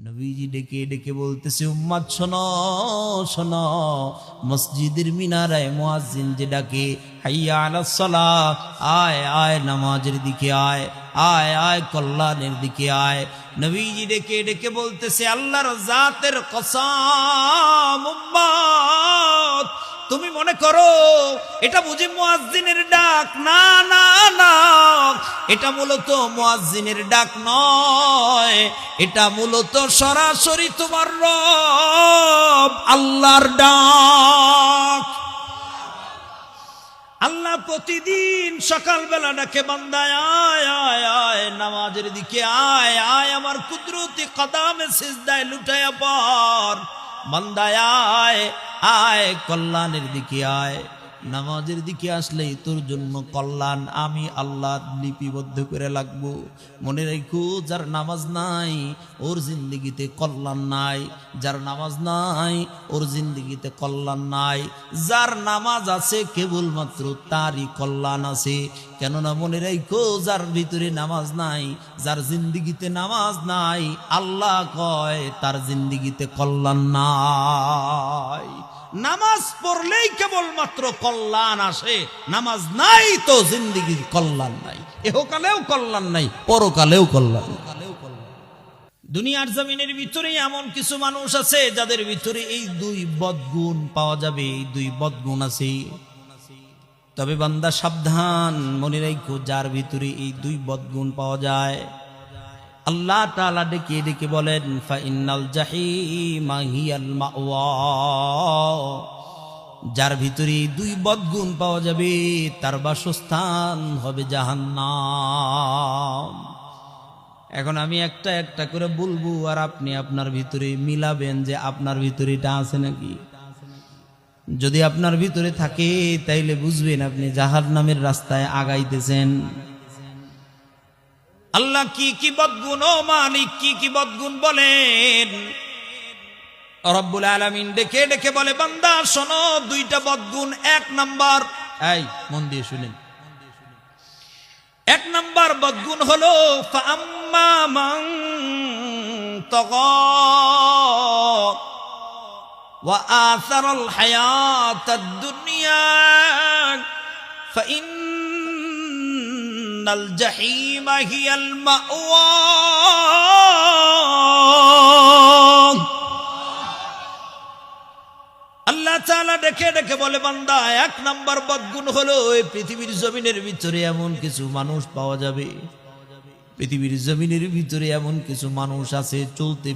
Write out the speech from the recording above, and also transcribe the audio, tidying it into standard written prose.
নবীজি ডেকে ডেকে বলতেছে, উম্মত শোনো শোনো, মসজিদের মিনারায় মুয়াজ্জিন যে ডাকে, হাইয়া আলাস সালাহ, আয় আয় নামাজের দিকে আয়, আয় আয় কল্যাণের দিকে আয়। নবীজি ডেকে ডেকে বলতেছে, আল্লাহর জাতের কসম উম্মত, তুমি মনে করো এটা বুঝি মুয়াজ্জিনের ডাক? না না না, এটা মূলত মুয়াজ্জিনের ডাক নয়, এটা মূলত সরাসরি তোমার রব আল্লাহর ডাক। আল্লাহ প্রতিদিন সকালবেলা ডাকে, বান্দায় আয় আয় আয় নামাজের দিকে আয়, আয় আমার কুদরতি কদমে সিজদায় লুটায়া পড়, বান্দায় আয় আয় কল্যাণের দিকে আয়। নামাজের দিকে আসলেই তোর জন্য কল্যাণ আমি আল্লাহ লিপিবদ্ধ করে লাগবো। মনে রেখো, যার নামাজ নাই ওর জিন্দেগিতে কল্যাণ নাই, যার নামাজ নাই ওর জিন্দেগিতে কল্যাণ নাই। যার নামাজ আছে কেবলমাত্র তারই কল্যাণ আছে। কেননা মনে রেখো, যার ভিতরে নামাজ নাই, যার জিন্দেগিতে নামাজ নাই, আল্লাহ কয় তার জিন্দেগিতে কল্যাণ নাই। নামাজ পড়লেই কেবলমাত্র কল্যাণ আসে, নামাজ নাই তো জিন্দেগির কল্যাণ নাই, এহকালেও কল্যাণ নাই, পরকালেও কল্যাণ। দুনিয়ার জমিনের ভিতরে এমন কিছু মানুষ আছে যাদের ভিতরে এই দুই বদগুণ পাওয়া যাবে, এই দুই বদগুণ আছে। তবে বান্দা সাবধান, মনে রাখো, যার ভিতরে এই দুই বদগুণ পাওয়া যায়, আল্লাহ তাআলা ডেকে ডেকে বলেন, ফাইন্নাল জাহিমা হিয়াল মাওয়া, যার ভিতরে দুই বদগুণ পাওয়া যাবে তার বাসস্থান হবে জাহান্নাম। এখন আমি একটা একটা করে বলবো, আর আপনি আপনার ভিতরে মিলাবেন যে আপনার ভিতরে এটা আছে নাকি। যদি আপনার ভিতরে থাকে তাইলে বুঝবেন আপনি জাহান্নামের রাস্তায় আগাইতেছেন। আল্লাহ কি কি বদগুণ, ও মালিক কি কি বদগুণ বলেন। রব্বুল আলামিন ডেকে ডেকে বলে, বান্দা শোনো দুইটা বদগুণ। এক নাম্বার, এই মন দিয়ে শুনেন, এক নাম্বার বদগুণ হলো ফাআম্মা মান তাগা ওয়া আসারাল হায়াতাদ দুনিয়া ফাইন্নাল জাহিমা হিয়াল মাওয়া। আল্লাহ তাআলা ডেকে ডেকে বলে, বান্দা এক নাম্বার বদগুণ হলো এই পৃথিবীর জমিনের ভিতরে এমন কিছু মানুষ পাওয়া যাবে, পৃথিবীর জমিনের ভিতরে এমন কিছু মানুষ আছে চলতে